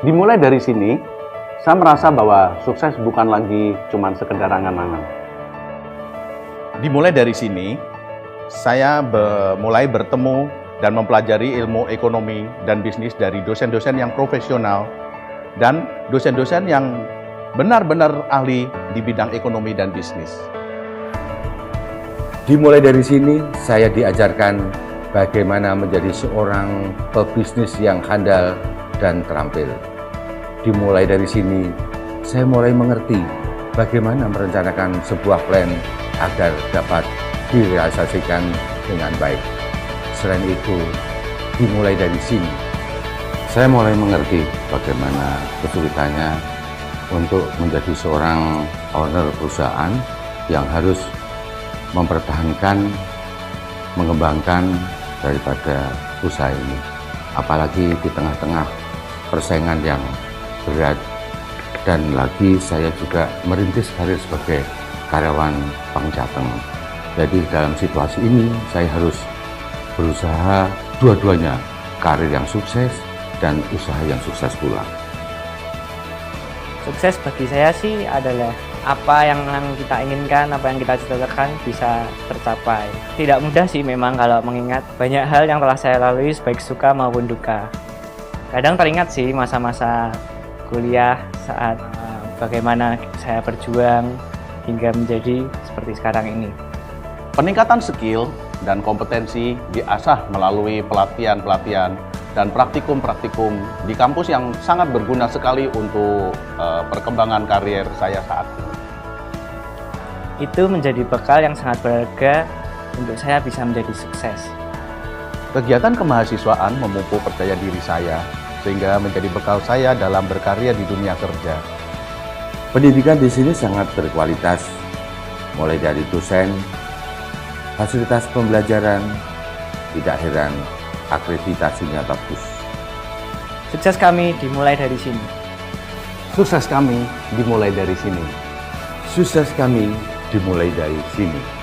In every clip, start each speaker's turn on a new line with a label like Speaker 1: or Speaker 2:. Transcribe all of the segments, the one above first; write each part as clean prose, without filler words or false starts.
Speaker 1: Dimulai dari sini, saya merasa bahwa sukses bukan lagi cuma sekedar angan-angan. Dimulai dari sini, saya mulai bertemu dan mempelajari ilmu ekonomi dan bisnis dari dosen-dosen yang profesional dan dosen-dosen yang benar-benar ahli di bidang ekonomi dan bisnis.
Speaker 2: Dimulai dari sini, saya diajarkan bagaimana menjadi seorang pebisnis yang handal dan terampil. Dimulai dari sini, saya mulai mengerti bagaimana merencanakan sebuah plan agar dapat direalisasikan dengan baik. Selain itu, dimulai dari sini, saya mulai mengerti bagaimana kesulitannya untuk menjadi seorang owner perusahaan yang harus mempertahankan, mengembangkan daripada usaha ini. Apalagi di tengah-tengah persaingan yang berat, dan lagi saya juga merintis karir sebagai karyawan Bank Jateng. Jadi dalam situasi ini saya harus berusaha dua-duanya, karir yang sukses dan usaha yang sukses pula.
Speaker 3: Sukses bagi saya sih adalah apa yang kita inginkan, apa yang kita cita-citakan bisa tercapai. Tidak mudah sih memang kalau mengingat banyak hal yang telah saya lalui baik suka maupun duka. Kadang teringat sih masa-masa kuliah saat bagaimana saya berjuang hingga menjadi seperti sekarang ini.
Speaker 1: Peningkatan skill dan kompetensi diasah melalui pelatihan-pelatihan dan praktikum-praktikum di kampus yang sangat berguna sekali untuk perkembangan karier saya saat ini.
Speaker 3: Itu menjadi bekal yang sangat berharga untuk saya bisa menjadi sukses.
Speaker 1: Kegiatan kemahasiswaan memupuk percaya diri saya sehingga menjadi bekal saya dalam berkarya di dunia kerja.
Speaker 2: Pendidikan di sini sangat berkualitas, mulai dari dosen, fasilitas pembelajaran, tidak heran akreditasinya bagus.
Speaker 3: Sukses kami dimulai dari sini.
Speaker 1: Sukses kami dimulai dari sini.
Speaker 2: Sukses kami dimulai dari sini.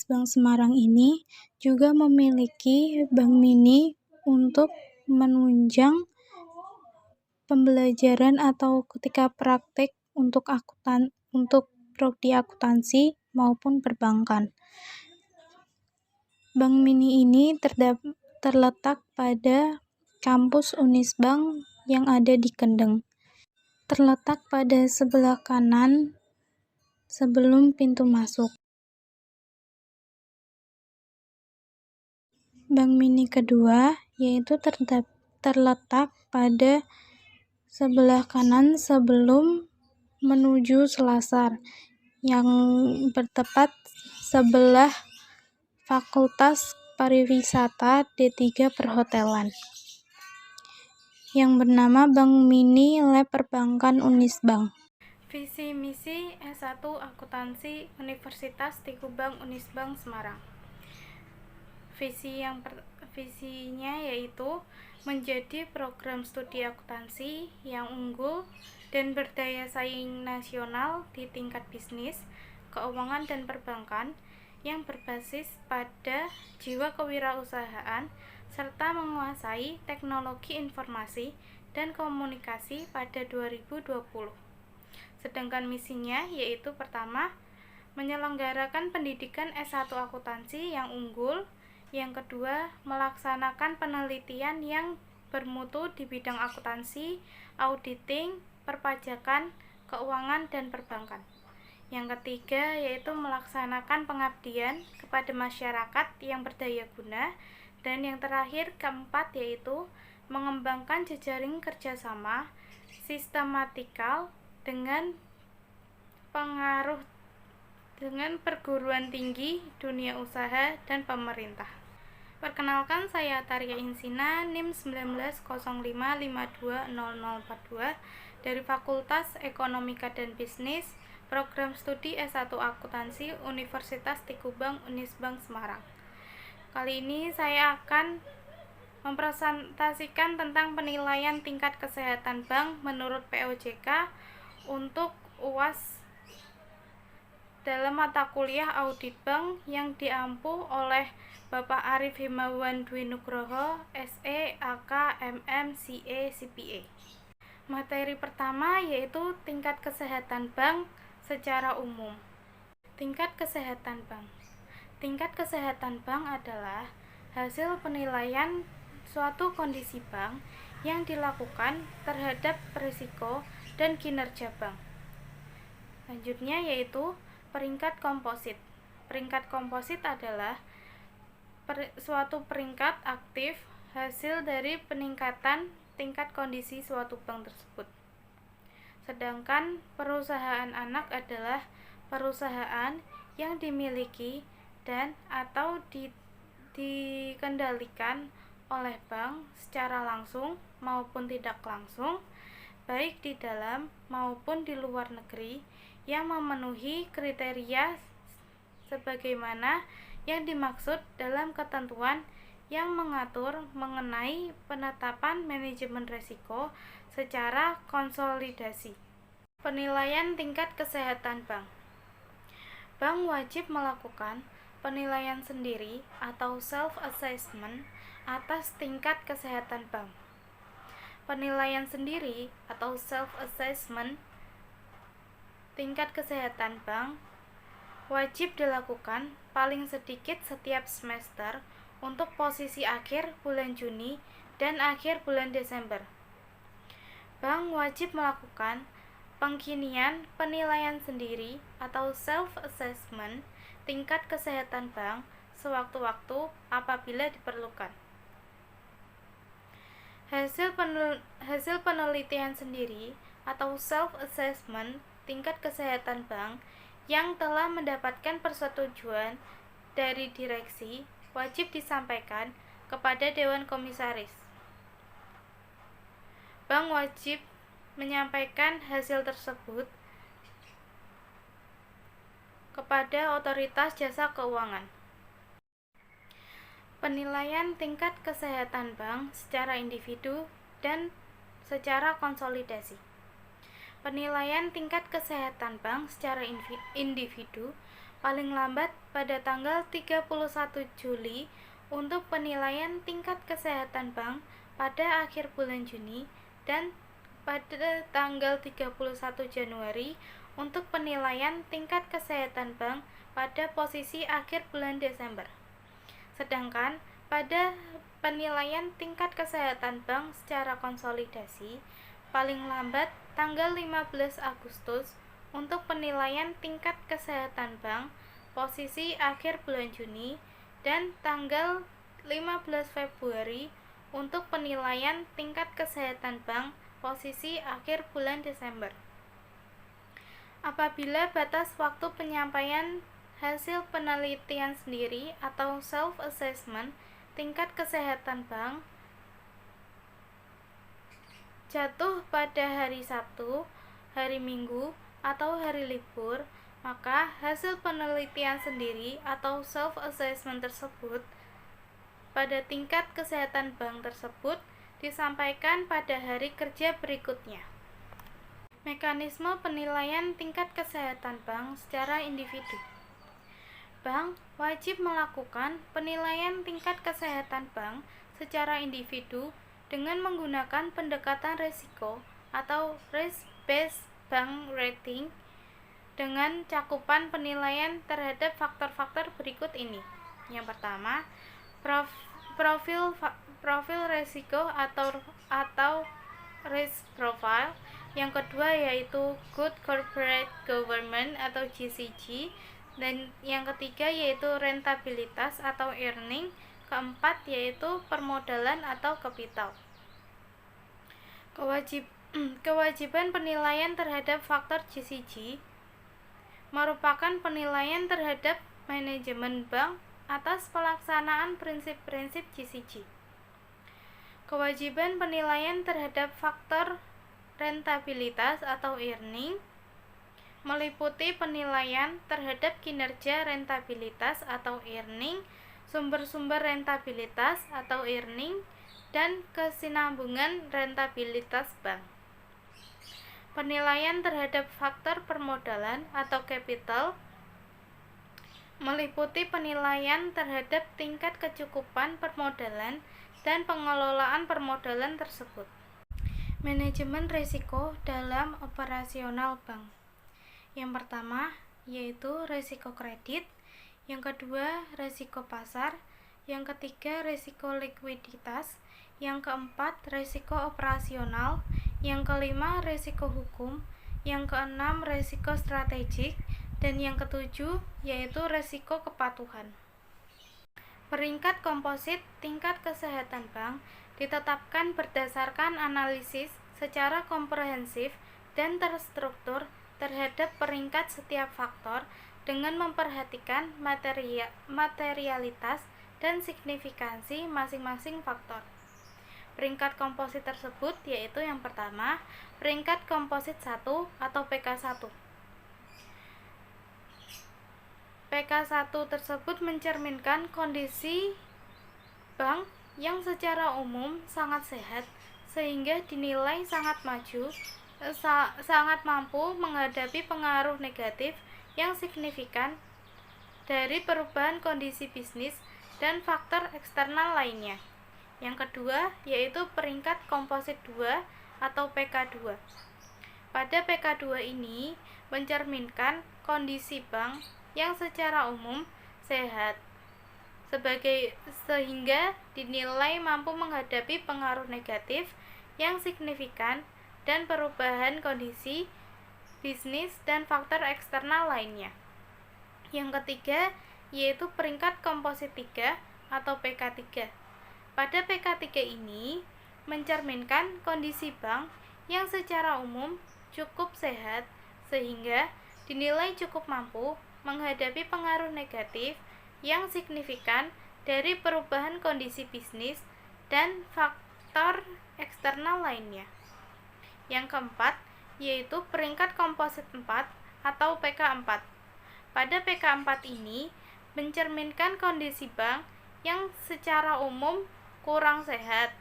Speaker 4: Bank Semarang ini juga memiliki bank mini untuk menunjang pembelajaran atau ketika praktik untuk prodi akuntansi maupun perbankan. Bank mini ini terletak pada kampus Unisbank yang ada di Kendeng. Terletak pada sebelah kanan sebelum pintu masuk. Bank mini kedua yaitu terletak pada sebelah kanan sebelum menuju Selasar yang bertepat sebelah Fakultas Pariwisata D3 Perhotelan yang bernama Bank Mini Lab Perbankan Unisbank. Visi misi S1 Akuntansi Universitas Tikubang Unisbank Semarang. Visinya yaitu menjadi program studi akuntansi yang unggul dan berdaya saing nasional di tingkat bisnis, keuangan dan perbankan yang berbasis pada jiwa kewirausahaan serta menguasai teknologi informasi dan komunikasi pada 2020. Sedangkan misinya yaitu pertama, menyelenggarakan pendidikan S1 akuntansi yang unggul. Yang kedua, melaksanakan penelitian yang bermutu di bidang akuntansi, auditing, perpajakan, keuangan, dan perbankan. Yang ketiga, yaitu melaksanakan pengabdian kepada masyarakat yang berdaya guna. Dan yang terakhir, keempat, yaitu mengembangkan jejaring kerjasama sistematikal dengan perguruan tinggi, dunia usaha, dan pemerintah. Perkenalkan, saya Taria Insina, NIM 1905520042 dari Fakultas Ekonomika dan Bisnis, Program Studi S1 Akuntansi, Universitas Tikubang, Unisbank Semarang. Kali ini saya akan mempresentasikan tentang penilaian tingkat kesehatan bank menurut POJK untuk UAS dalam mata kuliah audit bank yang diampu oleh Bapak Arif Himawan Dwi Nugroho, SE, AK, MM, CA, CPA. Materi pertama yaitu tingkat kesehatan bank secara umum. Tingkat kesehatan bank. Tingkat kesehatan bank adalah hasil penilaian suatu kondisi bank yang dilakukan terhadap risiko dan kinerja bank. Selanjutnya yaitu peringkat komposit. Peringkat komposit adalah suatu peringkat aktif hasil dari peningkatan tingkat kondisi suatu bank tersebut. Sedangkan perusahaan anak adalah perusahaan yang dimiliki dan atau dikendalikan oleh bank secara langsung maupun tidak langsung, baik di dalam maupun di luar negeri, yang memenuhi kriteria sebagaimana yang dimaksud dalam ketentuan yang mengatur mengenai penetapan manajemen risiko secara konsolidasi. Penilaian tingkat kesehatan bank. Bank wajib melakukan penilaian sendiri atau self-assessment atas tingkat kesehatan bank. Penilaian sendiri atau self-assessment tingkat kesehatan bank wajib dilakukan paling sedikit setiap semester untuk posisi akhir bulan Juni dan akhir bulan Desember. Bank wajib melakukan pengkinian penilaian sendiri atau self-assessment tingkat kesehatan bank sewaktu-waktu apabila diperlukan. Hasil penelitian sendiri atau self-assessment tingkat kesehatan bank yang telah mendapatkan persetujuan dari direksi wajib disampaikan kepada Dewan Komisaris. Bank wajib menyampaikan hasil tersebut kepada Otoritas Jasa Keuangan. Penilaian tingkat kesehatan bank secara individu dan secara konsolidasi. Penilaian tingkat kesehatan bank secara individu paling lambat pada tanggal 31 Juli untuk penilaian tingkat kesehatan bank pada akhir bulan Juni dan pada tanggal 31 Januari untuk penilaian tingkat kesehatan bank pada posisi akhir bulan Desember. Sedangkan pada penilaian tingkat kesehatan bank secara konsolidasi paling lambat tanggal 15 Agustus untuk penilaian tingkat kesehatan bank posisi akhir bulan Juni dan tanggal 15 Februari untuk penilaian tingkat kesehatan bank posisi akhir bulan Desember. Apabila batas waktu penyampaian hasil penelitian sendiri atau self-assessment tingkat kesehatan bank jatuh pada hari Sabtu, hari Minggu, atau hari libur, maka hasil penelitian sendiri atau self-assessment tersebut pada tingkat kesehatan bank tersebut disampaikan pada hari kerja berikutnya. Mekanisme penilaian tingkat kesehatan bank secara individu. Bank wajib melakukan penilaian tingkat kesehatan bank secara individu dengan menggunakan pendekatan risiko atau risk-based bank rating dengan cakupan penilaian terhadap faktor-faktor berikut ini. Yang pertama, profil risiko atau risk profile. Yang kedua yaitu Good Corporate Governance atau GCG, dan yang ketiga yaitu rentabilitas atau earning. Keempat yaitu permodalan atau kapital. Kewajiban penilaian terhadap faktor GCG merupakan penilaian terhadap manajemen bank atas pelaksanaan prinsip-prinsip GCG. Kewajiban penilaian terhadap faktor rentabilitas atau earning meliputi penilaian terhadap kinerja rentabilitas atau earning, sumber-sumber rentabilitas atau earning, dan kesinambungan rentabilitas bank. Penilaian terhadap faktor permodalan atau capital meliputi penilaian terhadap tingkat kecukupan permodalan dan pengelolaan permodalan tersebut. Manajemen risiko dalam operasional bank. Yang pertama yaitu risiko kredit, yang kedua risiko pasar, yang ketiga risiko likuiditas, yang keempat risiko operasional, yang kelima risiko hukum, yang keenam risiko strategik, dan yang ketujuh yaitu risiko kepatuhan. Peringkat komposit tingkat kesehatan bank ditetapkan berdasarkan analisis secara komprehensif dan terstruktur terhadap peringkat setiap faktor dengan memperhatikan materialitas dan signifikansi masing-masing faktor. Peringkat komposit tersebut yaitu yang pertama, peringkat komposit 1 atau PK1. PK1 tersebut mencerminkan kondisi bank yang secara umum sangat sehat sehingga dinilai sangat maju, sangat mampu menghadapi pengaruh negatif yang signifikan dari perubahan kondisi bisnis dan faktor eksternal lainnya. Yang kedua yaitu peringkat komposit 2 atau PK2. Pada PK2 ini mencerminkan kondisi bank yang secara umum sehat sehingga dinilai mampu menghadapi pengaruh negatif yang signifikan dan perubahan kondisi bisnis dan faktor eksternal lainnya. Yang ketiga yaitu peringkat komposit 3 atau PK3. Pada PK3 ini mencerminkan kondisi bank yang secara umum cukup sehat sehingga dinilai cukup mampu menghadapi pengaruh negatif yang signifikan dari perubahan kondisi bisnis dan faktor eksternal lainnya. Yang keempat yaitu peringkat komposit 4 atau PK4. Pada PK4 ini mencerminkan kondisi bank yang secara umum kurang sehat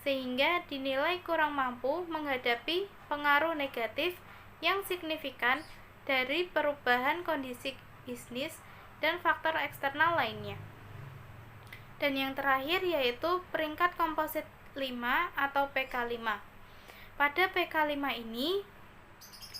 Speaker 4: sehingga dinilai kurang mampu menghadapi pengaruh negatif yang signifikan dari perubahan kondisi bisnis dan faktor eksternal lainnya. Dan yang terakhir yaitu peringkat komposit 5 atau PK5. Pada PK5 ini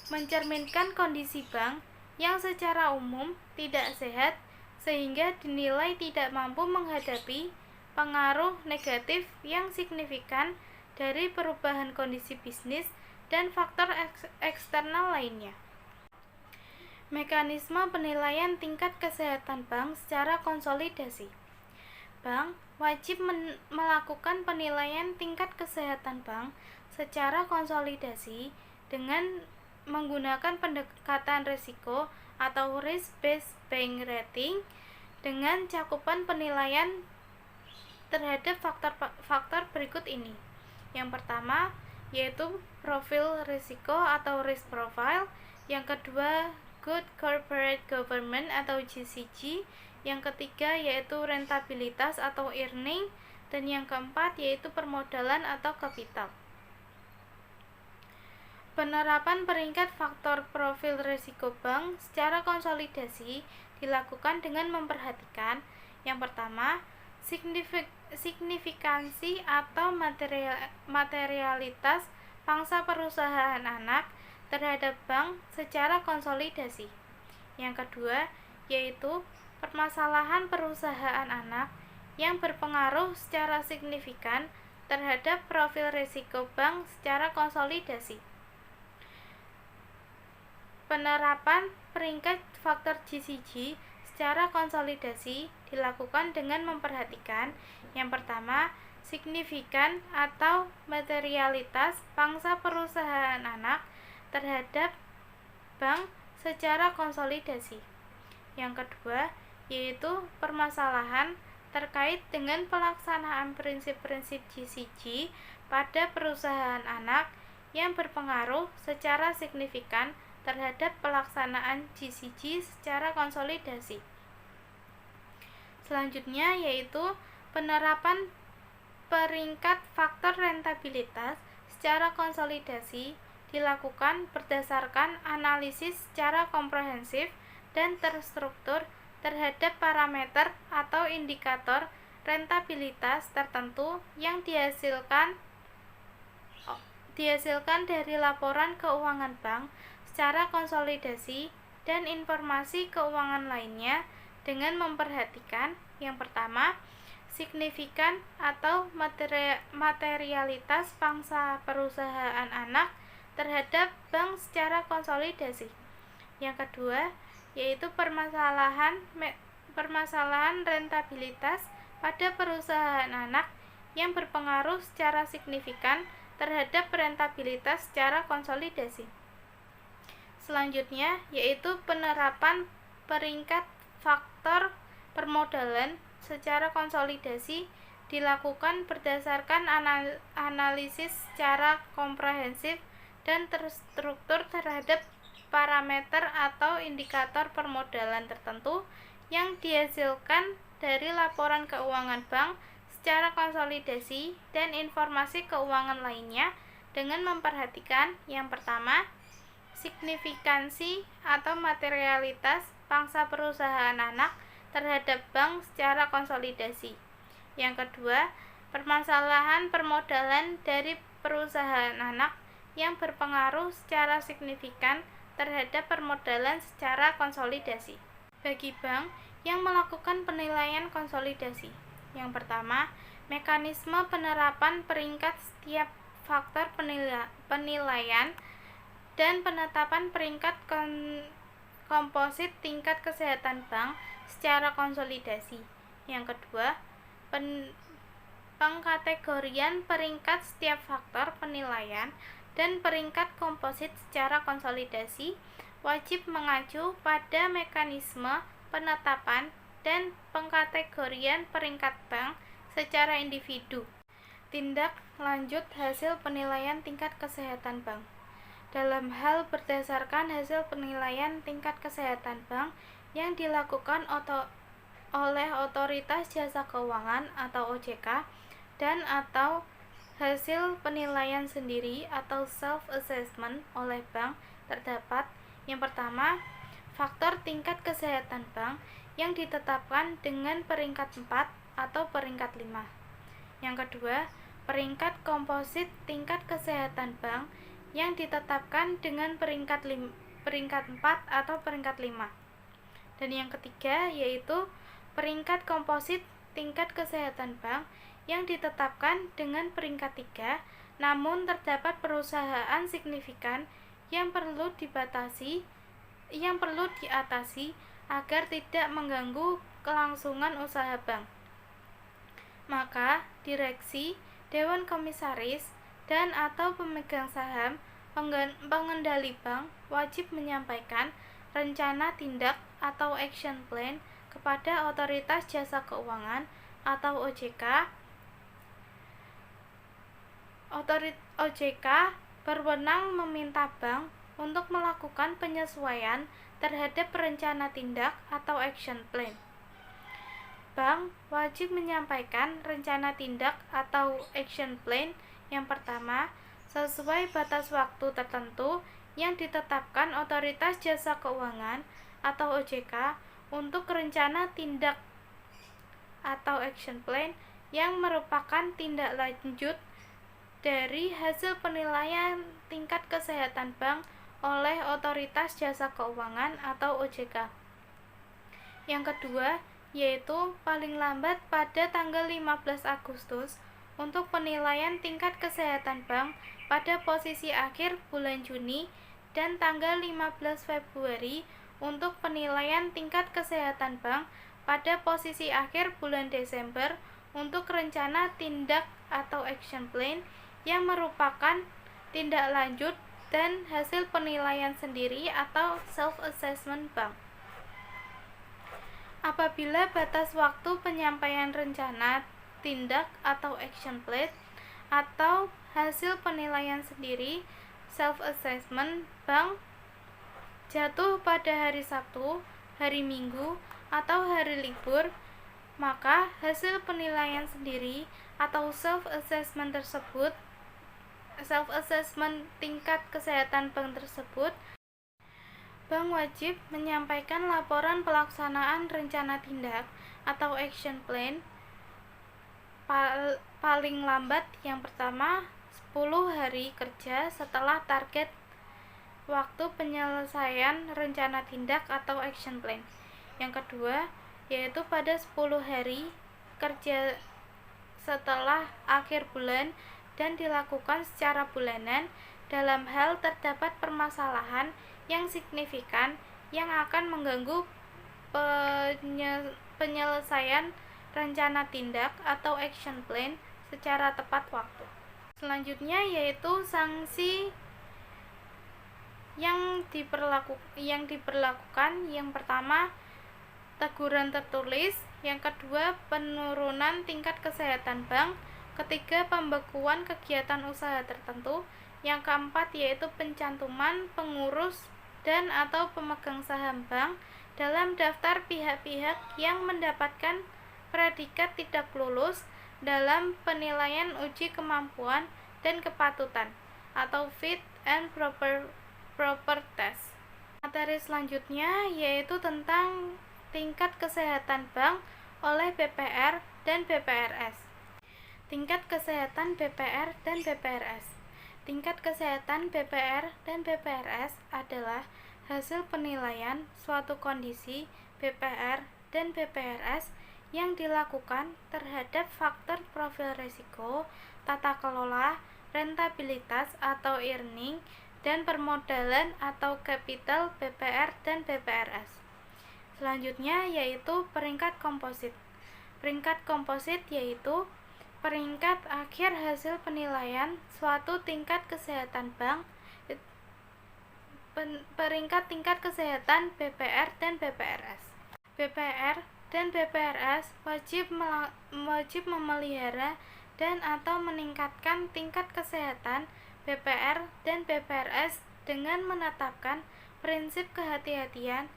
Speaker 4: mencerminkan kondisi bank yang secara umum tidak sehat sehingga dinilai tidak mampu menghadapi pengaruh negatif yang signifikan dari perubahan kondisi bisnis dan faktor eksternal lainnya. Mekanisme penilaian tingkat kesehatan bank secara konsolidasi. Bank wajib melakukan penilaian tingkat kesehatan bank secara konsolidasi dengan menggunakan pendekatan risiko atau risk-based bank rating dengan cakupan penilaian terhadap faktor berikut ini. Yang pertama yaitu profil risiko atau risk profile, yang kedua Good Corporate Governance atau GCG, yang ketiga yaitu rentabilitas atau earning, dan yang keempat yaitu permodalan atau kapital. Penerapan peringkat faktor profil risiko bank secara konsolidasi dilakukan dengan memperhatikan yang pertama, signifikansi atau materialitas pangsa perusahaan anak terhadap bank secara konsolidasi. Yang kedua, yaitu permasalahan perusahaan anak yang berpengaruh secara signifikan terhadap profil risiko bank secara konsolidasi. Penerapan peringkat faktor GCG secara konsolidasi dilakukan dengan memperhatikan yang pertama, signifikan atau materialitas pangsa perusahaan anak terhadap bank secara konsolidasi. Yang kedua, yaitu permasalahan terkait dengan pelaksanaan prinsip-prinsip GCG pada perusahaan anak yang berpengaruh secara signifikan terhadap pelaksanaan GCG secara konsolidasi. Selanjutnya yaitu penerapan peringkat faktor rentabilitas secara konsolidasi dilakukan berdasarkan analisis secara komprehensif dan terstruktur terhadap parameter atau indikator rentabilitas tertentu yang dihasilkan dari laporan keuangan bank secara konsolidasi dan informasi keuangan lainnya dengan memperhatikan yang pertama, signifikan atau materialitas pangsa perusahaan anak terhadap bank secara konsolidasi. Yang kedua, yaitu permasalahan rentabilitas pada perusahaan anak yang berpengaruh secara signifikan terhadap rentabilitas secara konsolidasi. Selanjutnya, yaitu penerapan peringkat faktor permodalan secara konsolidasi dilakukan berdasarkan analisis secara komprehensif dan terstruktur terhadap parameter atau indikator permodalan tertentu yang dihasilkan dari laporan keuangan bank secara konsolidasi dan informasi keuangan lainnya dengan memperhatikan yang pertama, signifikansi atau materialitas pangsa perusahaan anak terhadap bank secara konsolidasi. Yang kedua, permasalahan permodalan dari perusahaan anak yang berpengaruh secara signifikan terhadap permodalan secara konsolidasi. Bagi bank yang melakukan penilaian konsolidasi. Yang pertama, mekanisme penerapan peringkat setiap faktor penilaian dan penetapan peringkat komposit tingkat kesehatan bank secara konsolidasi. Yang kedua, pengkategorian peringkat setiap faktor penilaian dan peringkat komposit secara konsolidasi wajib mengacu pada mekanisme penetapan dan pengkategorian peringkat bank secara individu. Tindak lanjut hasil penilaian tingkat kesehatan bank. Dalam hal berdasarkan hasil penilaian tingkat kesehatan bank yang dilakukan oleh Otoritas Jasa Keuangan atau OJK dan atau hasil penilaian sendiri atau self-assessment oleh bank terdapat yang pertama, faktor tingkat kesehatan bank yang ditetapkan dengan peringkat 4 atau peringkat 5. Yang kedua, peringkat komposit tingkat kesehatan bank yang ditetapkan dengan peringkat 4 atau peringkat 5. Dan yang ketiga yaitu peringkat komposit tingkat kesehatan bank yang ditetapkan dengan peringkat 3, namun terdapat perusahaan signifikan yang perlu diatasi agar tidak mengganggu kelangsungan usaha bank. Maka, direksi, dewan komisaris, dan atau pemegang saham pengendali bank wajib menyampaikan rencana tindak atau action plan kepada Otoritas Jasa Keuangan atau OJK. OJK berwenang meminta bank untuk melakukan penyesuaian terhadap rencana tindak atau action plan. Bank wajib menyampaikan rencana tindak atau action plan yang pertama sesuai batas waktu tertentu yang ditetapkan Otoritas Jasa Keuangan atau OJK untuk rencana tindak atau action plan yang merupakan tindak lanjut dari hasil penilaian tingkat kesehatan bank oleh Otoritas Jasa Keuangan atau OJK. Yang kedua, yaitu paling lambat pada tanggal 15 Agustus untuk penilaian tingkat kesehatan bank pada posisi akhir bulan Juni dan tanggal 15 Februari untuk penilaian tingkat kesehatan bank pada posisi akhir bulan Desember untuk rencana tindak atau action plan yang merupakan tindak lanjut dan hasil penilaian sendiri atau self-assessment bank. Apabila batas waktu penyampaian rencana, tindak atau action plan atau hasil penilaian sendiri self-assessment bank jatuh pada hari Sabtu, hari Minggu, atau hari libur, maka hasil penilaian sendiri atau self-assessment tingkat kesehatan bank tersebut, bank wajib menyampaikan laporan pelaksanaan rencana tindak atau action plan paling lambat yang pertama 10 hari kerja setelah target waktu penyelesaian rencana tindak atau action plan. Yang kedua, yaitu pada 10 hari kerja setelah akhir bulan dan dilakukan secara bulanan dalam hal terdapat permasalahan yang signifikan yang akan mengganggu penyelesaian rencana tindak atau action plan secara tepat waktu. Selanjutnya yaitu sanksi yang diberlakukan. Yang pertama, teguran tertulis. Yang kedua, penurunan tingkat kesehatan bank. Ketiga, pembekuan kegiatan usaha tertentu. Yang keempat, yaitu pencantuman pengurus dan atau pemegang saham bank dalam daftar pihak-pihak yang mendapatkan predikat tidak lulus dalam penilaian uji kemampuan dan kepatutan atau fit and proper test. Materi selanjutnya yaitu tentang tingkat kesehatan bank oleh BPR dan BPRS. Tingkat kesehatan BPR dan BPRS. Tingkat kesehatan BPR dan BPRS adalah hasil penilaian suatu kondisi BPR dan BPRS yang dilakukan terhadap faktor profil risiko, tata kelola, rentabilitas atau earning, dan permodalan atau capital BPR dan BPRS. Selanjutnya yaitu peringkat komposit. Peringkat komposit yaitu peringkat akhir hasil penilaian suatu tingkat kesehatan bank, peringkat tingkat kesehatan BPR dan BPRS. BPR dan BPRS wajib memelihara dan atau meningkatkan tingkat kesehatan BPR dan BPRS dengan menetapkan prinsip kehati-hatian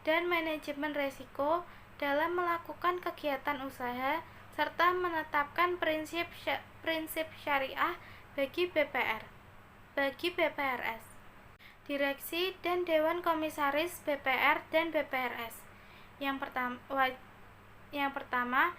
Speaker 4: dan manajemen risiko dalam melakukan kegiatan usaha serta menetapkan prinsip syariah bagi BPRS. Direksi dan Dewan Komisaris BPR dan BPRS. Yang pertama,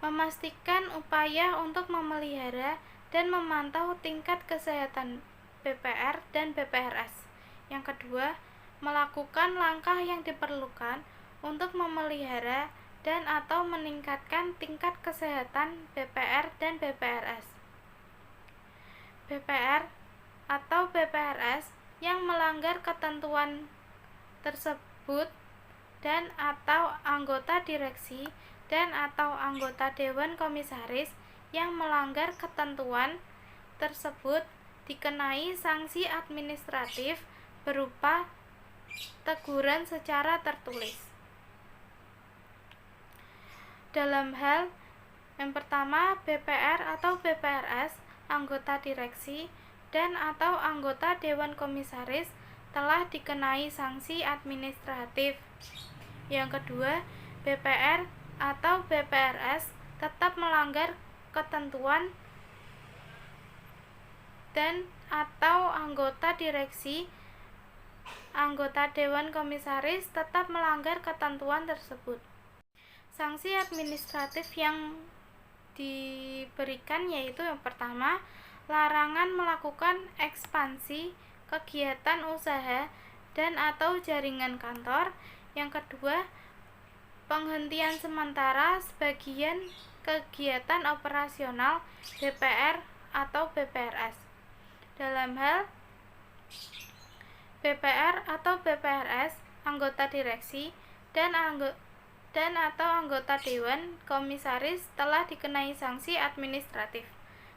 Speaker 4: memastikan upaya untuk memelihara dan memantau tingkat kesehatan BPR dan BPRS. Yang kedua, melakukan langkah yang diperlukan untuk memelihara dan atau meningkatkan tingkat kesehatan BPR dan BPRS. BPR atau BPRS yang melanggar ketentuan tersebut dan atau anggota direksi dan atau anggota Dewan Komisaris yang melanggar ketentuan tersebut dikenai sanksi administratif berupa teguran secara tertulis. Dalam hal yang pertama, BPR atau BPRS, anggota direksi dan atau anggota Dewan Komisaris telah dikenai sanksi administratif. Yang kedua, BPR atau BPRS tetap melanggar ketentuan dan atau anggota direksi, anggota Dewan Komisaris tetap melanggar ketentuan tersebut. Sanksi administratif yang diberikan yaitu yang pertama, larangan melakukan ekspansi kegiatan usaha dan atau jaringan kantor. Yang kedua, penghentian sementara sebagian kegiatan operasional BPR atau BPRS. Dalam hal BPR atau BPRS, anggota direksi dan atau anggota Dewan Komisaris telah dikenai sanksi administratif.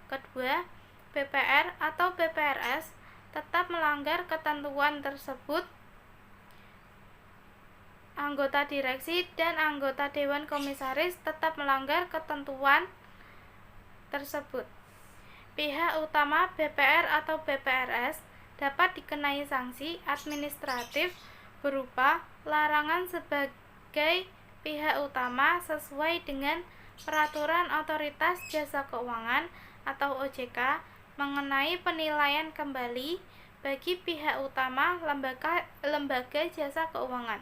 Speaker 4: Kedua, BPR atau BPRS tetap melanggar ketentuan tersebut
Speaker 5: anggota direksi dan anggota Dewan Komisaris tetap melanggar ketentuan tersebut. Pihak utama BPR atau BPRS dapat dikenai sanksi administratif berupa larangan sebagai pihak utama sesuai dengan Peraturan Otoritas Jasa Keuangan atau OJK mengenai penilaian kembali bagi pihak utama lembaga jasa keuangan.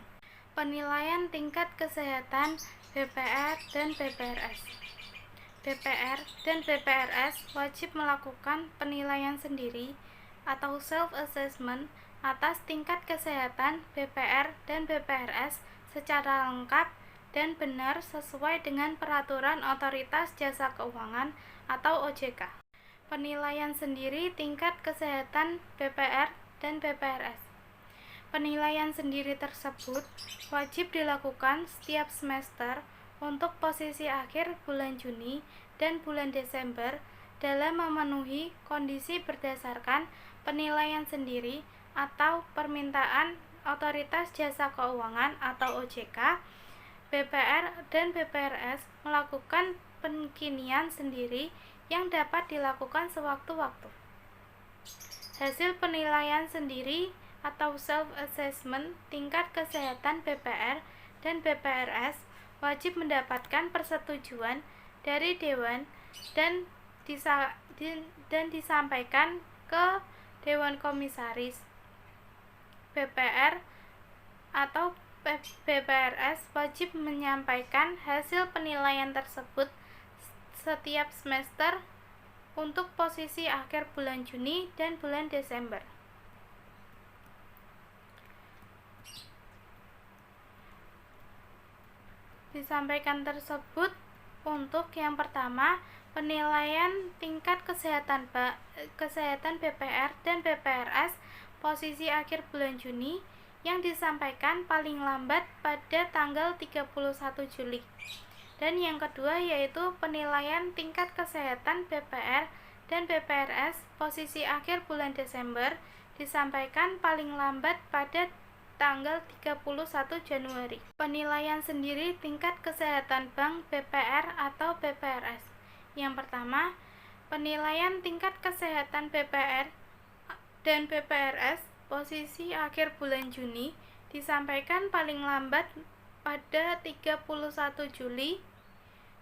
Speaker 5: Penilaian tingkat kesehatan BPR dan BPRS. BPR dan BPRS wajib melakukan penilaian sendiri atau self-assessment atas tingkat kesehatan BPR dan BPRS secara lengkap dan benar sesuai dengan Peraturan Otoritas Jasa Keuangan atau OJK. Penilaian sendiri tingkat kesehatan BPR dan BPRS. Penilaian sendiri tersebut wajib dilakukan setiap semester untuk posisi akhir bulan Juni dan bulan Desember dalam memenuhi kondisi berdasarkan penilaian sendiri atau permintaan Otoritas Jasa Keuangan atau OJK. BPR dan BPRS melakukan pengkinian sendiri yang dapat dilakukan sewaktu-waktu. Hasil penilaian sendiri atau self-assessment tingkat kesehatan BPR dan BPRS wajib mendapatkan persetujuan dari Dewan dan disampaikan ke Dewan Komisaris. BPR atau BPRS wajib menyampaikan hasil penilaian tersebut setiap semester untuk posisi akhir bulan Juni dan bulan Desember. Disampaikan tersebut untuk yang pertama, penilaian tingkat kesehatan BPR dan BPRS posisi akhir bulan Juni yang disampaikan paling lambat pada tanggal 31 Juli. Dan yang kedua yaitu penilaian tingkat kesehatan BPR dan BPRS posisi akhir bulan Desember disampaikan paling lambat pada tanggal 31 Januari. Penilaian sendiri tingkat kesehatan bank BPR atau BPRS. Yang pertama, penilaian tingkat kesehatan BPR dan BPRS posisi akhir bulan Juni disampaikan paling lambat pada 31 Juli.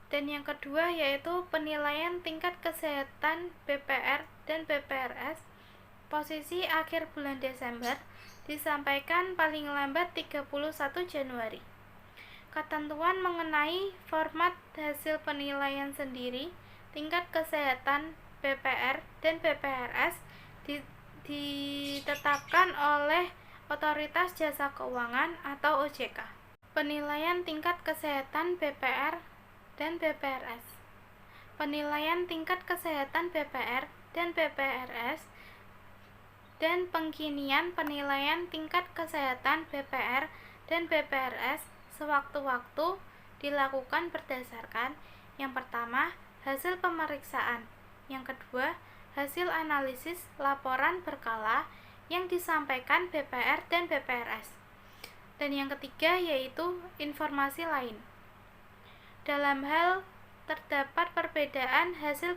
Speaker 5: Dan yang kedua yaitu penilaian tingkat kesehatan BPR dan BPRS posisi akhir bulan Desember disampaikan paling lambat 31 Januari. Ketentuan mengenai format hasil penilaian sendiri tingkat kesehatan BPR dan BPRS ditetapkan oleh Otoritas Jasa Keuangan atau OJK. Penilaian tingkat kesehatan BPR dan BPRS. Penilaian tingkat kesehatan BPR dan BPRS dan pengkinian penilaian tingkat kesehatan BPR dan BPRS sewaktu-waktu dilakukan berdasarkan yang pertama, hasil pemeriksaan, yang kedua, hasil analisis laporan berkala yang disampaikan BPR dan BPRS. Dan yang ketiga yaitu informasi lain. Dalam hal terdapat perbedaan hasil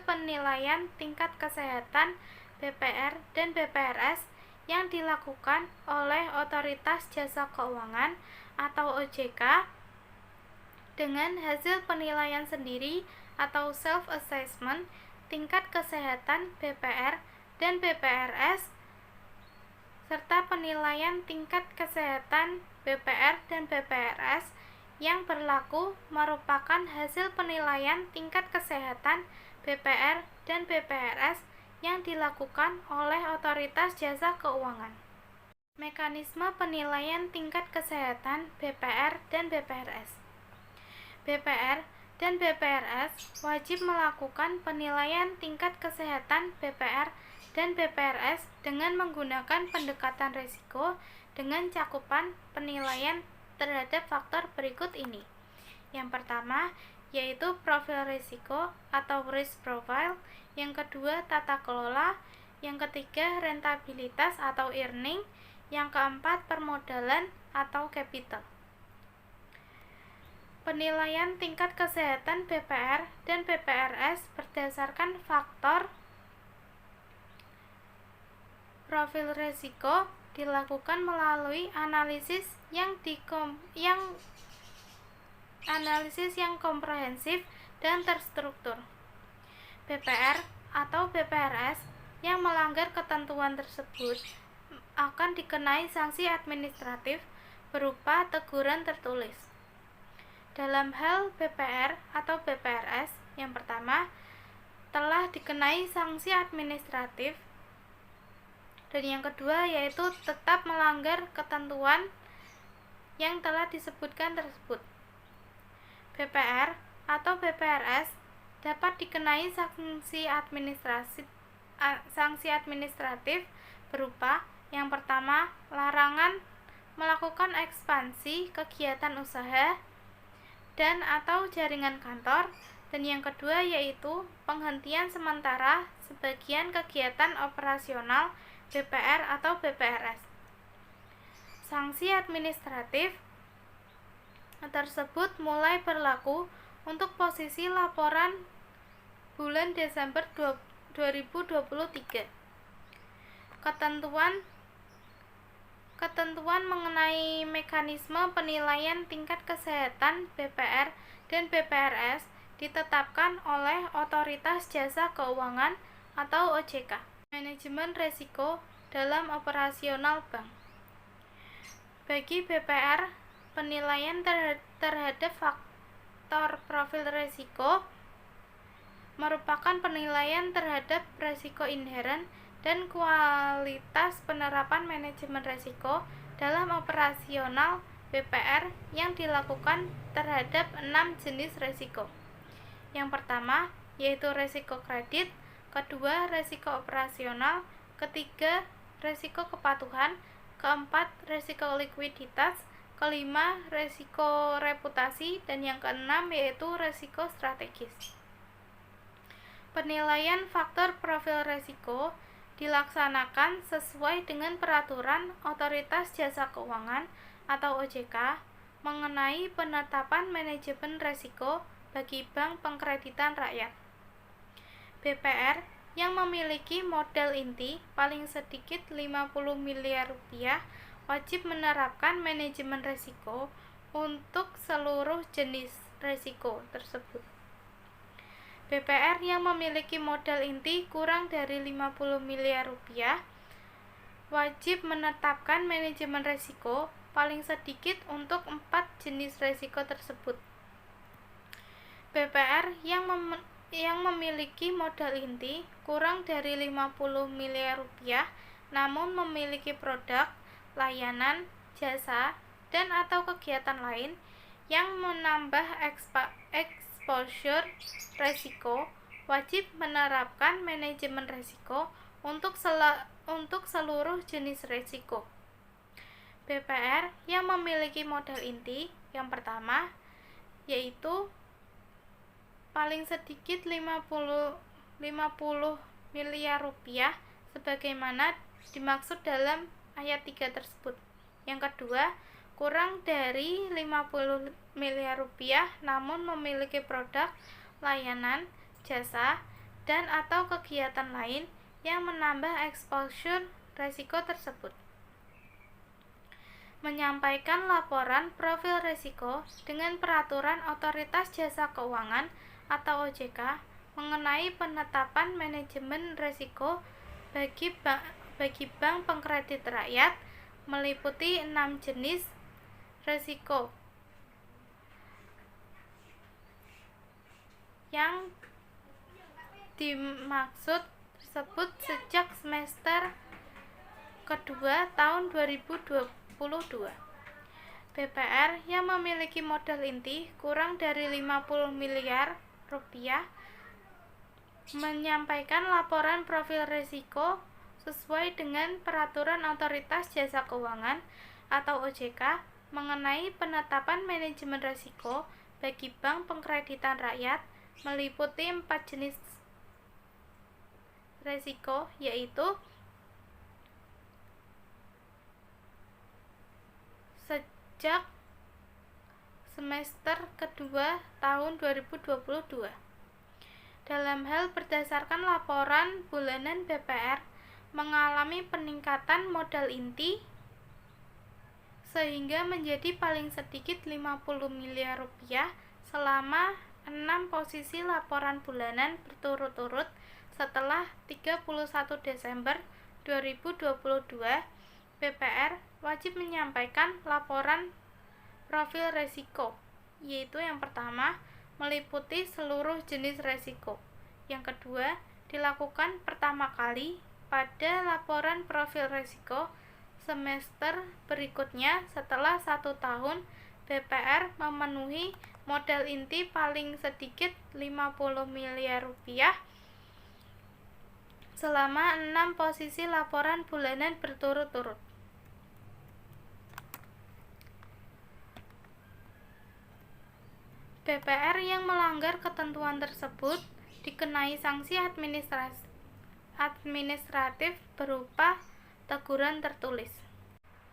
Speaker 5: penilaian tingkat kesehatan BPR dan BPRS yang dilakukan oleh Otoritas Jasa Keuangan atau OJK dengan hasil penilaian sendiri atau self-assessment tingkat kesehatan BPR dan BPRS serta penilaian tingkat kesehatan BPR dan BPRS yang berlaku merupakan hasil penilaian tingkat kesehatan BPR dan BPRS yang dilakukan oleh Otoritas Jasa Keuangan. Mekanisme penilaian tingkat kesehatan BPR dan BPRS. BPR dan BPRS wajib melakukan penilaian tingkat kesehatan BPR dan BPRS dengan menggunakan pendekatan risiko dengan cakupan penilaian terhadap faktor berikut ini. Yang pertama, yaitu profil risiko atau risk profile, yang kedua tata kelola, yang ketiga rentabilitas atau earning, Yang keempat, permodalan atau capital. Penilaian tingkat kesehatan BPR dan BPRS berdasarkan faktor profil risiko dilakukan melalui analisis yang komprehensif dan terstruktur. BPR atau BPRS yang melanggar ketentuan tersebut akan dikenai sanksi administratif berupa teguran tertulis. Dalam hal BPR atau BPRS, yang pertama telah dikenai sanksi administratif, dan yang kedua yaitu tetap melanggar ketentuan yang telah disebutkan tersebut. BPR atau BPRS dapat dikenai sanksi administratif berupa yang pertama, larangan melakukan ekspansi kegiatan usaha dan atau jaringan kantor, dan yang kedua yaitu penghentian sementara sebagian kegiatan operasional BPR atau BPRS. Sanksi administratif tersebut mulai berlaku untuk posisi laporan bulan Desember 2023. Ketentuan mengenai mekanisme penilaian tingkat kesehatan BPR dan BPRS ditetapkan oleh Otoritas Jasa Keuangan atau OJK. Manajemen risiko dalam operasional bank. Bagi BPR, penilaian terhadap faktor profil risiko merupakan penilaian terhadap risiko inheren dan kualitas penerapan manajemen risiko dalam operasional BPR yang dilakukan terhadap 6 jenis risiko. Yang pertama yaitu risiko kredit, kedua risiko operasional, ketiga risiko kepatuhan, keempat risiko likuiditas, kelima risiko reputasi, dan yang keenam yaitu risiko strategis. Penilaian faktor profil risiko dilaksanakan sesuai dengan peraturan Otoritas Jasa Keuangan atau OJK mengenai penetapan manajemen risiko bagi bank pengkreditan rakyat. BPR yang memiliki modal inti paling sedikit 50 miliar rupiah wajib menerapkan manajemen risiko untuk seluruh jenis risiko tersebut. BPR yang memiliki modal inti kurang dari 50 miliar rupiah wajib menetapkan manajemen risiko paling sedikit untuk 4 jenis risiko tersebut. BPR yang memiliki modal inti kurang dari 50 miliar rupiah namun memiliki produk, layanan, jasa, dan atau kegiatan lain yang menambah exposure risiko wajib menerapkan manajemen risiko untuk seluruh jenis risiko. BPR yang memiliki modal inti yang pertama yaitu paling sedikit 50 miliar rupiah sebagaimana dimaksud dalam ayat 3 tersebut. Yang kedua, kurang dari 50 miliar rupiah namun memiliki produk, layanan, jasa, dan atau kegiatan lain yang menambah exposure risiko tersebut. Menyampaikan laporan profil risiko dengan peraturan Otoritas Jasa Keuangan atau OJK mengenai penetapan manajemen risiko bagi bank pengkredit rakyat meliputi 6 jenis risiko yang dimaksud tersebut sejak semester kedua tahun 2022. BPR yang memiliki modal inti kurang dari 50 miliar rupiah menyampaikan laporan profil risiko sesuai dengan peraturan Otoritas Jasa Keuangan atau OJK mengenai penetapan manajemen risiko bagi bank pengkreditan rakyat meliputi 4 jenis risiko yaitu pajak semester kedua tahun 2022. Dalam hal berdasarkan laporan bulanan BPR mengalami peningkatan modal inti sehingga menjadi paling sedikit 50 miliar rupiah selama 6 posisi laporan bulanan berturut-turut setelah 31 Desember 2022. BPR wajib menyampaikan laporan profil resiko, yaitu yang pertama meliputi seluruh jenis resiko. Yang kedua, dilakukan pertama kali pada laporan profil resiko semester berikutnya setelah 1 tahun BPR memenuhi modal inti paling sedikit 50 miliar rupiah selama 6 posisi laporan bulanan berturut-turut. BPR yang melanggar ketentuan tersebut dikenai sanksi administratif berupa teguran tertulis.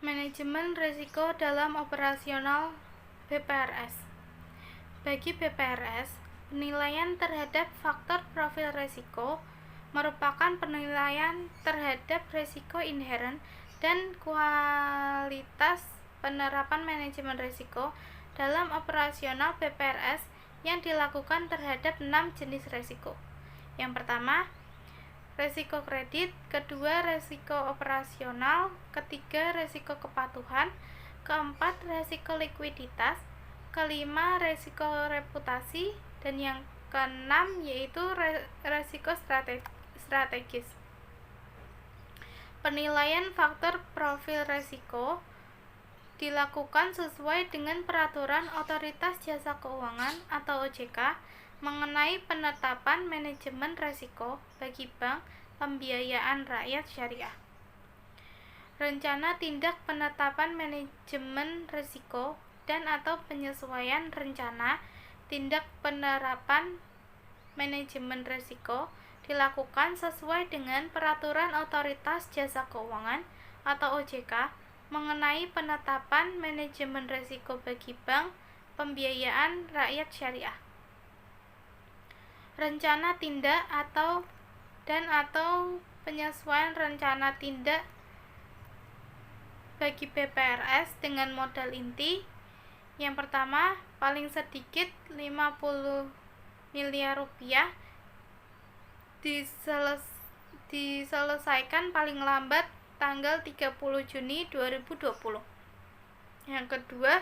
Speaker 5: Manajemen risiko dalam operasional BPRS. Bagi BPRS, penilaian terhadap faktor profil risiko merupakan penilaian terhadap risiko inheren dan kualitas penerapan manajemen risiko dalam operasional BPRS yang dilakukan terhadap 6 jenis risiko. Yang pertama, risiko kredit, kedua risiko operasional, ketiga risiko kepatuhan, keempat risiko likuiditas, kelima risiko reputasi, dan yang keenam yaitu risiko strategis. Penilaian faktor profil risiko dilakukan sesuai dengan peraturan Otoritas Jasa Keuangan atau OJK mengenai penetapan manajemen risiko bagi bank pembiayaan rakyat syariah. Rencana tindak penetapan manajemen risiko dan atau penyesuaian rencana tindak penerapan manajemen risiko dilakukan sesuai dengan peraturan Otoritas Jasa Keuangan atau OJK mengenai penetapan manajemen risiko bagi bank pembiayaan rakyat syariah. Rencana tindak atau penyesuaian rencana tindak bagi BPRS dengan modal inti. Yang pertama, paling sedikit 50 miliar rupiah diselesaikan paling lambat tanggal 30 Juni 2020. Yang kedua,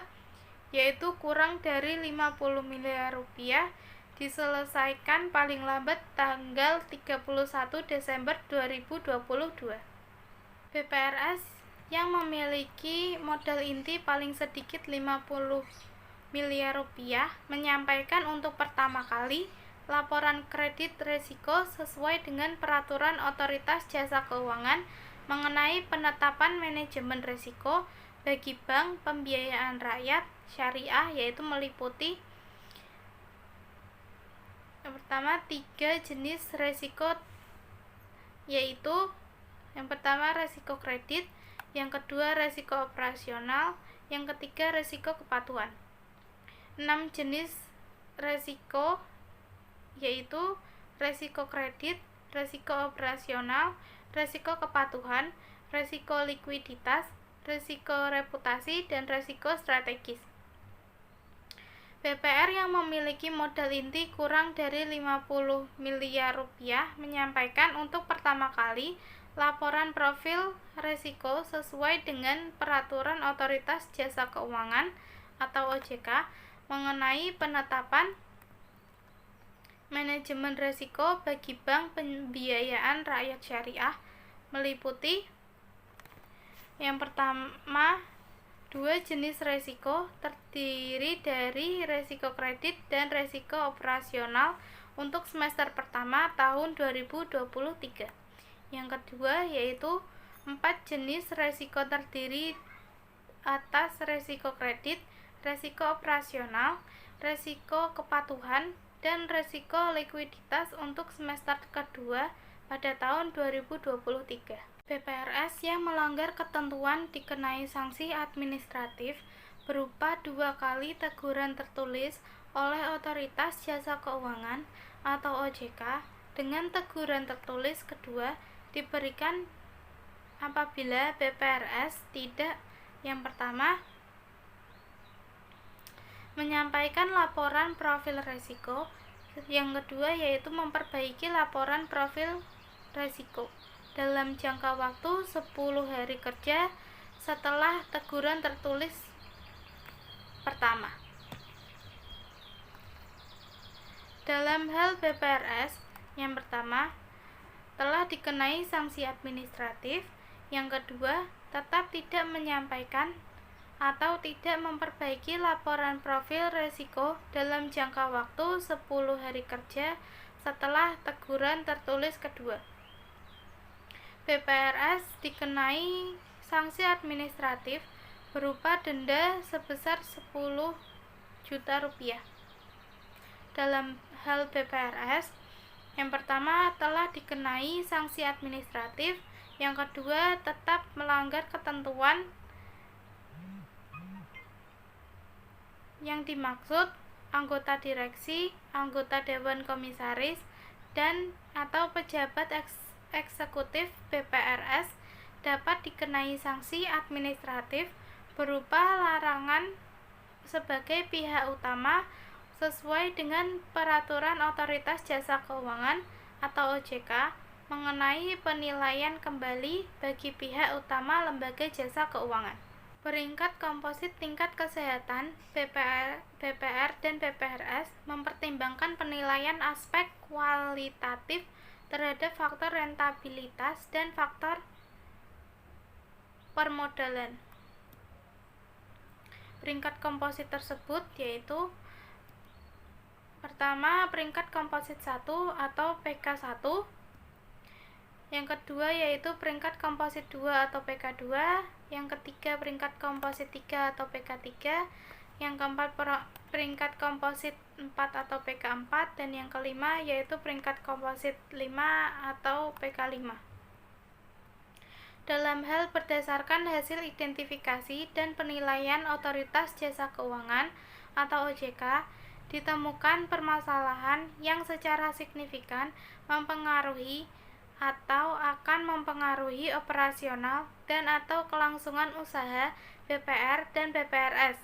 Speaker 5: yaitu kurang dari 50 miliar rupiah diselesaikan paling lambat tanggal 31 Desember 2022. BPRS yang memiliki modal inti paling sedikit 50 miliar rupiah menyampaikan untuk pertama kali laporan kredit risiko sesuai dengan peraturan Otoritas Jasa Keuangan mengenai penetapan manajemen risiko bagi bank pembiayaan rakyat syariah, yaitu meliputi yang pertama 3 jenis risiko, yaitu yang pertama risiko kredit, yang kedua risiko operasional, yang ketiga risiko kepatuhan. 6 jenis risiko yaitu risiko kredit, risiko operasional, risiko kepatuhan, risiko likuiditas, risiko reputasi, dan risiko strategis. BPR yang memiliki modal inti kurang dari 50 miliar rupiah menyampaikan untuk pertama kali laporan profil risiko sesuai dengan peraturan Otoritas Jasa Keuangan atau OJK mengenai penetapan manajemen risiko bagi bank pembiayaan rakyat syariah, meliputi yang pertama 2 jenis risiko terdiri dari risiko kredit dan risiko operasional untuk semester pertama tahun 2023. Yang kedua yaitu 4 jenis risiko terdiri atas risiko kredit, risiko operasional, risiko kepatuhan, dan risiko likuiditas untuk semester kedua pada tahun 2023. BPRS yang melanggar ketentuan dikenai sanksi administratif berupa 2 kali teguran tertulis oleh Otoritas Jasa Keuangan atau OJK, dengan teguran tertulis kedua diberikan apabila BPRS tidak, yang pertama, menyampaikan laporan profil risiko, yang kedua yaitu memperbaiki laporan profil risiko dalam jangka waktu 10 hari kerja setelah teguran tertulis pertama. Dalam hal BPRS, yang pertama, telah dikenai sanksi administratif, yang kedua, tetap tidak menyampaikan atau tidak memperbaiki laporan profil risiko dalam jangka waktu 10 hari kerja setelah teguran tertulis kedua. BPRS dikenai sanksi administratif berupa denda sebesar 10 juta rupiah. Dalam hal BPRS, yang pertama telah dikenai sanksi administratif, yang kedua tetap melanggar ketentuan yang dimaksud anggota direksi, anggota dewan komisaris, dan atau pejabat eksekutif BPRS dapat dikenai sanksi administratif berupa larangan sebagai pihak utama sesuai dengan Peraturan Otoritas Jasa Keuangan atau OJK mengenai penilaian kembali bagi pihak utama lembaga jasa keuangan. Peringkat komposit tingkat kesehatan BPR dan BPRS mempertimbangkan penilaian aspek kualitatif terhadap faktor rentabilitas dan faktor permodalan. Peringkat komposit tersebut yaitu pertama, peringkat komposit 1 atau PK1, yang kedua yaitu peringkat komposit 2 atau PK2, yang ketiga peringkat komposit 3 atau PK3, yang keempat peringkat komposit 4 atau PK4, dan yang kelima yaitu peringkat komposit 5 atau PK5. Dalam hal berdasarkan hasil identifikasi dan penilaian Otoritas Jasa Keuangan atau OJK, ditemukan permasalahan yang secara signifikan mempengaruhi atau akan mempengaruhi operasional dan atau kelangsungan usaha BPR dan BPRS.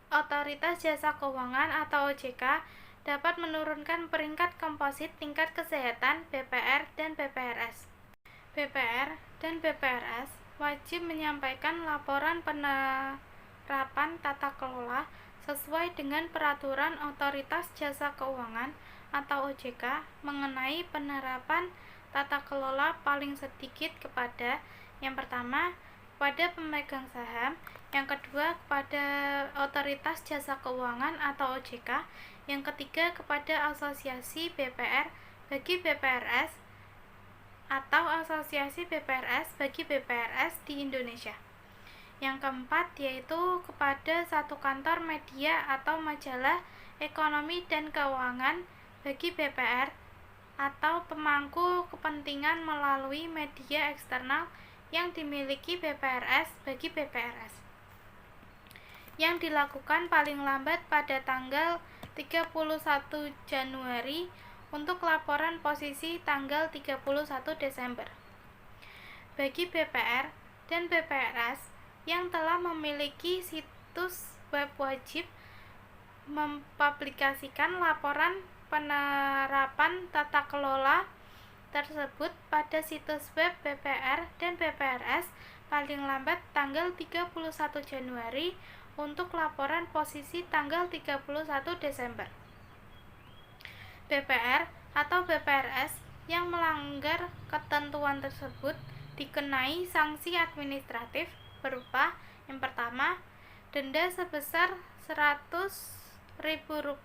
Speaker 5: Otoritas Jasa Keuangan atau OJK dapat menurunkan peringkat komposit tingkat kesehatan BPR dan BPRS. BPR dan BPRS wajib menyampaikan laporan penerapan tata kelola sesuai dengan Peraturan Otoritas Jasa Keuangan atau OJK mengenai penerapan tata kelola paling sedikit kepada, yang pertama, kepada pemegang saham, yang kedua kepada Otoritas Jasa Keuangan atau OJK, yang ketiga kepada asosiasi BPR bagi BPRS atau asosiasi BPRS bagi BPRS di Indonesia. Yang keempat yaitu kepada satu kantor media atau majalah ekonomi dan keuangan bagi BPR atau pemangku kepentingan melalui media eksternal yang dimiliki BPRS bagi BPRS, yang dilakukan paling lambat pada tanggal 31 Januari untuk laporan posisi tanggal 31 Desember. Bagi BPR dan BPRS yang telah memiliki situs web wajib mempublikasikan laporan penerapan tata kelola tersebut pada situs web BPR dan BPRS paling lambat tanggal 31 Januari untuk laporan posisi tanggal 31 Desember. BPR atau BPRS yang melanggar ketentuan tersebut dikenai sanksi administratif berupa, yang pertama, denda sebesar Rp100.000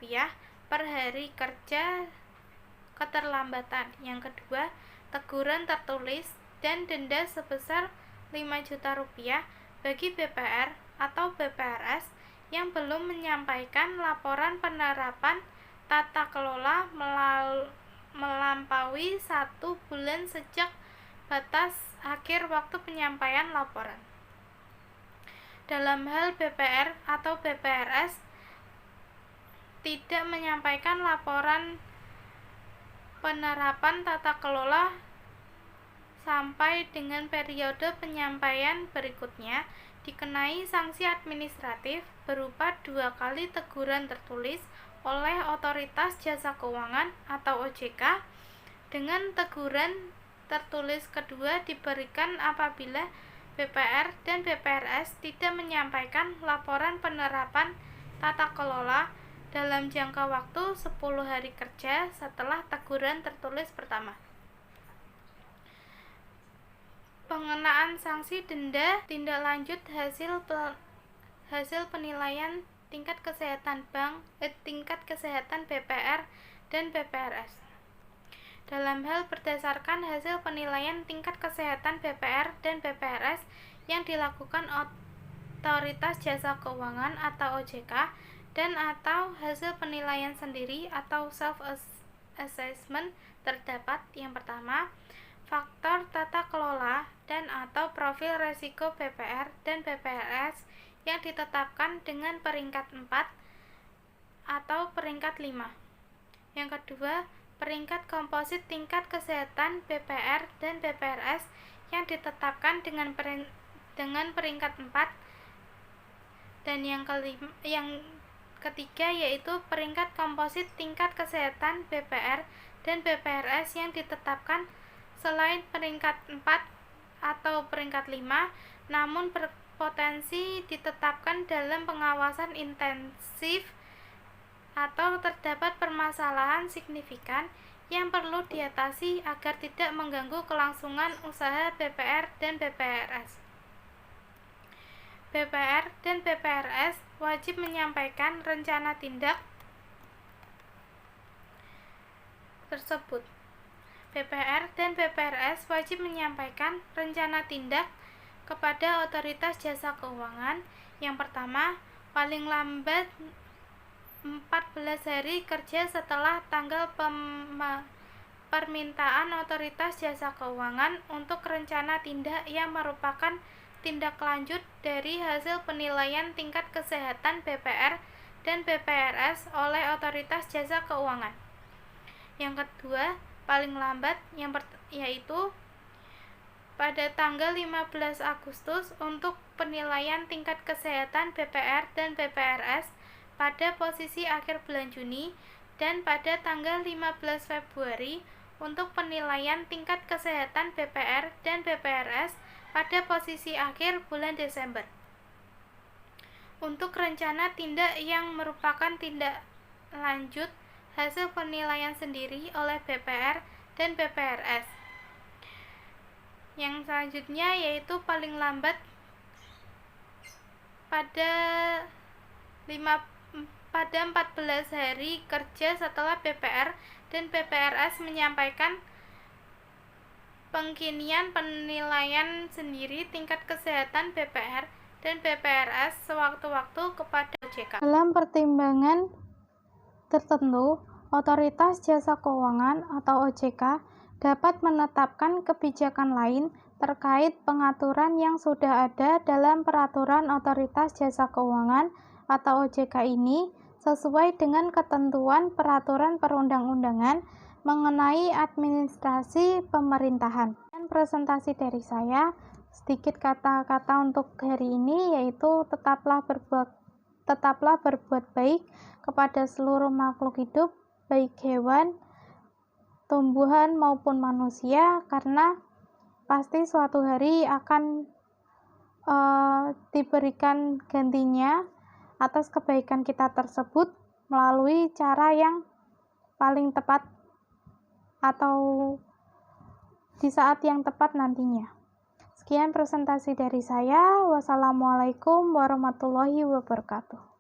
Speaker 5: per hari kerja keterlambatan. Yang kedua, teguran tertulis dan denda sebesar Rp5 juta bagi BPR atau BPRS yang belum menyampaikan laporan penerapan tata kelola melampaui 1 bulan sejak batas akhir waktu penyampaian laporan. dalam hal BPR atau BPRS tidak menyampaikan laporan penerapan tata kelola sampai dengan periode penyampaian berikutnya dikenai sanksi administratif berupa 2 kali teguran tertulis oleh Otoritas Jasa Keuangan atau OJK, dengan teguran tertulis kedua diberikan apabila BPR dan BPRS tidak menyampaikan laporan penerapan tata kelola dalam jangka waktu 10 hari kerja setelah teguran tertulis pertama. Pengenaan sanksi denda tindak lanjut hasil penilaian tingkat kesehatan tingkat kesehatan BPR dan BPRS. Dalam hal berdasarkan hasil penilaian tingkat kesehatan BPR dan BPRS yang dilakukan Otoritas Jasa Keuangan atau OJK dan atau hasil penilaian sendiri atau self assessment, terdapat yang pertama, faktor tata kelola dan atau profil resiko BPR dan BPRS yang ditetapkan dengan peringkat 4 atau peringkat 5. Yang kedua, peringkat komposit tingkat kesehatan BPR dan BPRS yang ditetapkan dengan peringkat 4. Dan yang ketiga yaitu peringkat komposit tingkat kesehatan BPR dan BPRS yang ditetapkan selain peringkat 4 atau peringkat 5, namun berpotensi ditetapkan dalam pengawasan intensif atau terdapat permasalahan signifikan yang perlu diatasi agar tidak mengganggu kelangsungan usaha BPR dan BPRS. BPR dan BPRS wajib menyampaikan rencana tindak tersebut. BPR dan BPRS wajib menyampaikan rencana tindak kepada Otoritas Jasa Keuangan yang pertama, paling lambat 14 hari kerja setelah tanggal permintaan Otoritas Jasa Keuangan untuk rencana tindak yang merupakan tindak lanjut dari hasil penilaian tingkat kesehatan BPR dan BPRS oleh Otoritas Jasa Keuangan. Yang kedua, paling lambat yaitu pada tanggal 15 Agustus untuk penilaian tingkat kesehatan BPR dan BPRS pada posisi akhir bulan Juni, dan pada tanggal 15 Februari untuk penilaian tingkat kesehatan BPR dan BPRS pada posisi akhir bulan Desember. Untuk rencana tindak yang merupakan tindak lanjut hasil penilaian sendiri oleh BPR dan BPRS. Yang selanjutnya yaitu paling lambat pada 14 hari kerja setelah BPR dan BPRS menyampaikan pengkinian penilaian sendiri tingkat kesehatan BPR dan BPRS sewaktu-waktu kepada OJK.
Speaker 4: Dalam pertimbangan tertentu, Otoritas Jasa Keuangan atau OJK dapat menetapkan kebijakan lain terkait pengaturan yang sudah ada dalam peraturan Otoritas Jasa Keuangan atau OJK ini sesuai dengan ketentuan peraturan perundang-undangan mengenai administrasi pemerintahan. Dan presentasi dari saya, sedikit kata-kata untuk hari ini yaitu tetaplah berbuat baik kepada seluruh makhluk hidup, baik hewan, tumbuhan maupun manusia, karena pasti suatu hari akan diberikan gantinya atas kebaikan kita tersebut melalui cara yang paling tepat atau di saat yang tepat nantinya. Sekian presentasi dari saya. Wassalamualaikum warahmatullahi wabarakatuh.